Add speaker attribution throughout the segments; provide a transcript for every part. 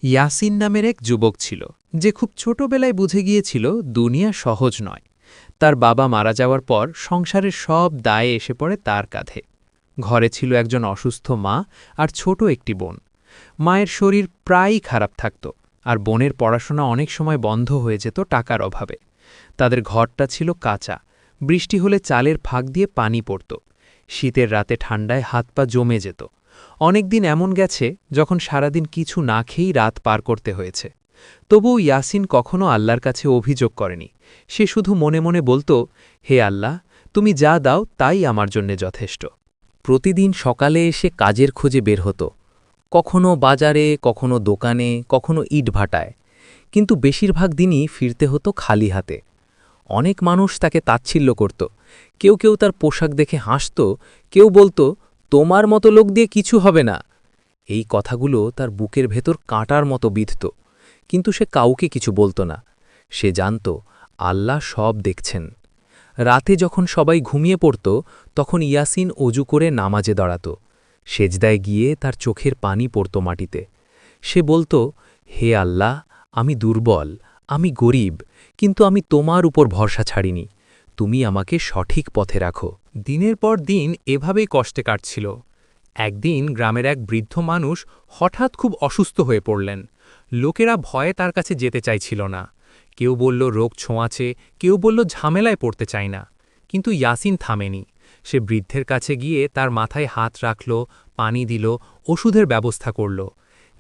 Speaker 1: ইয়াসিন নামের এক যুবক ছিল যে খুব ছোটবেলায় বুঝে গিয়েছিল দুনিয়া সহজ নয়। তার বাবা মারা যাওয়ার পর সংসারের সব দায় এসে পড়ে তার কাঁধে। ঘরে ছিল একজন অসুস্থ মা আর ছোট একটি বোন। মায়ের শরীর প্রায়ই খারাপ থাকত, আর বোনের পড়াশোনা অনেক সময় বন্ধ হয়ে যেত টাকার অভাবে। তাদের ঘরটা ছিল কাঁচা, বৃষ্টি হলে চালের ফাঁক দিয়ে পানি পড়ত। শীতের রাতে ঠান্ডায় হাত পা জমে যেত। অনেকদিন এমন গেছে যখন সারাদিন কিছু না খেয়েই রাত পার করতে হয়েছে। তবুও ইয়াসিন কখনো আল্লাহর কাছে অভিযোগ করেনি। সে শুধু মনে মনে বলতো, হে আল্লাহ, তুমি যা দাও তাই আমার জন্যে যথেষ্ট।
Speaker 2: প্রতিদিন সকালে এসে কাজের খোঁজে বের হতো, কখনো বাজারে, কখনো দোকানে, কখনো ইটভাটায়, কিন্তু বেশিরভাগ দিনই ফিরতে হতো খালি হাতে। অনেক মানুষ তাকে তাচ্ছিল্য করত, কেউ কেউ তার পোশাক দেখে হাসত, কেউ বলতো, তোমার মতো লোক দিয়ে কিছু হবে না। এই কথাগুলো তার বুকের ভেতর কাঁটার মতো বিঁধত, কিন্তু সে কাউকে কিছু বলতো না। সে জানত আল্লাহ সব দেখছেন। রাতে যখন সবাই ঘুমিয়ে পড়ত, তখন ইয়াসিন অজু করে নামাজে দাঁড়াত। সেজদায় গিয়ে তার চোখের পানি পড়ত মাটিতে। সে বলতো, হে আল্লাহ, আমি দুর্বল, আমি গরিব, কিন্তু আমি তোমার উপর ভরসা ছাড়িনি। তুমি আমাকে সঠিক পথে রাখো।
Speaker 1: দিনের পর দিন এভাবেই কষ্টে কাটছিল। একদিন গ্রামের এক বৃদ্ধ মানুষ হঠাৎ খুব অসুস্থ হয়ে পড়লেন। লোকেরা ভয়ে তার কাছে যেতে চাইছিল না। কেউ বলল রোগ ছোঁয়াচে, কেউ বলল ঝামেলায় পড়তে চায় না। কিন্তু ইয়াসিন থামেনি। সে বৃদ্ধের কাছে গিয়ে তার মাথায় হাত রাখল, পানি দিল, ওষুধের ব্যবস্থা করল।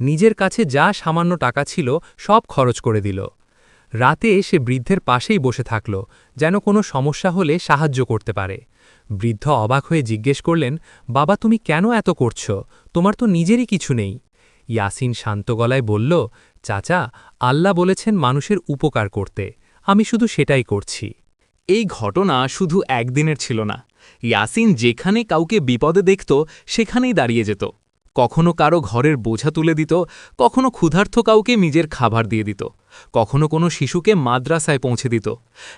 Speaker 1: নিজের কাছে যা সামান্য টাকা ছিল সব খরচ করে দিল। রাতে সে বৃদ্ধের পাশেই বসে থাকল, যেন কোনো সমস্যা হলে সাহায্য করতে পারে। বৃদ্ধ অবাক হয়ে জিজ্ঞেস করলেন, বাবা, তুমি কেন এত করছ? তোমার তো নিজেরই কিছু নেই। ইয়াসিন শান্ত গলায় বলল, চাচা, আল্লাহ বলেছেন মানুষের উপকার করতে, আমি শুধু সেটাই করছি। এই ঘটনা শুধু একদিনের ছিল না। ইয়াসিন যেখানে কাউকে বিপদে দেখত সেখানেই দাঁড়িয়ে যেত। কখনো কারো ঘরের বোঝা তুলে দিত, কখনো ক্ষুধার্ত কাউকে নিজের খাবার দিয়ে দিত, কখনো কোনো শিশুকে মাদ্রাসায় পৌঁছে দিত।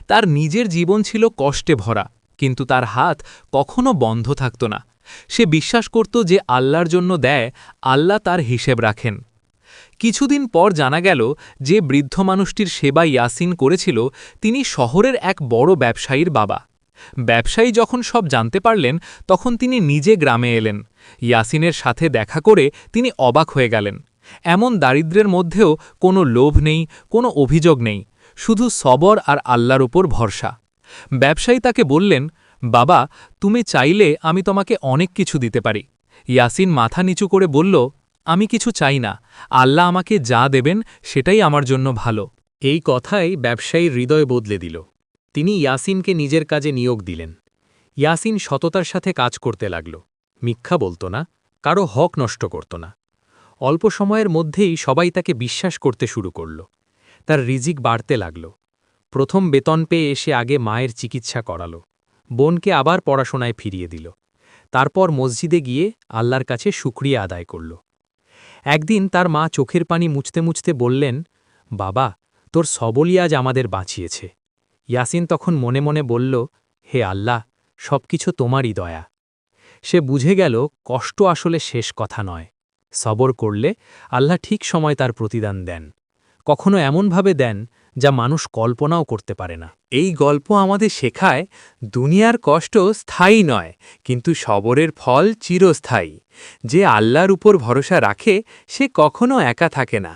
Speaker 1: তার নিজের জীবন ছিল কষ্টে ভরা, কিন্তু তার হাত কখনো বন্ধ থাকত না। সে বিশ্বাস করত যে আল্লাহর জন্য দেয়, আল্লাহ তার হিসেব রাখেন। কিছুদিন পর জানা গেল যে বৃদ্ধ মানুষটির সেবা ইয়াসিন করেছিল তিনি শহরের এক বড় ব্যবসায়ীর বাবা। ব্যবসায়ী যখন সব জানতে পারলেন তখন তিনি নিজে গ্রামে এলেন। ইয়াসিনের সাথে দেখা করে তিনি অবাক হয়ে গেলেন। এমন দারিদ্র্যের মধ্যেও কোনো লোভ নেই, কোনো অভিযোগ নেই, শুধু সবর আর আল্লাহর উপর ভরসা। ব্যবসায়ী তাকে বললেন, বাবা, তুমি চাইলে আমি তোমাকে অনেক কিছু দিতে পারি। ইয়াসিন মাথা নিচু করে বলল, আমি কিছু চাই না, আল্লাহ আমাকে যা দেবেন সেটাই আমার জন্য ভালো। এই কথাই ব্যবসায়ীর হৃদয় বদলে দিল। তিনি ইয়াসিনকে নিজের কাজে নিয়োগ দিলেন। ইয়াসিন সততার সাথে কাজ করতে লাগল, মিথ্যা বলত না, কারো হক নষ্ট করত না। অল্প সময়ের মধ্যেই সবাই তাকে বিশ্বাস করতে শুরু করল। তার রিজিক বাড়তে লাগল। প্রথম বেতন পেয়ে এসে আগে মায়ের চিকিৎসা করাল, বোনকে আবার পড়াশোনায় ফিরিয়ে দিল। তারপর মসজিদে গিয়ে আল্লাহর কাছে শুকরিয়া আদায় করল। একদিন তার মা চোখের পানি মুছতে মুছতে বললেন, বাবা, তোর সবলই আজ আমাদের বাঁচিয়েছে। ইয়াসিন তখন মনে মনে বলল, হে আল্লাহ, সবকিছু তোমারই দয়া। সে বুঝে গেল কষ্ট আসলে শেষ কথা নয়। সবর করলে আল্লাহ ঠিক সময় তার প্রতিদান দেন, কখনো এমনভাবে দেন যা মানুষ কল্পনাও করতে পারে না। এই গল্প আমাদের শেখায় দুনিয়ার কষ্ট স্থায়ী নয়, কিন্তু সবরের ফল চিরস্থায়ী। যে আল্লাহর উপর ভরসা রাখে সে কখনো একা থাকে না।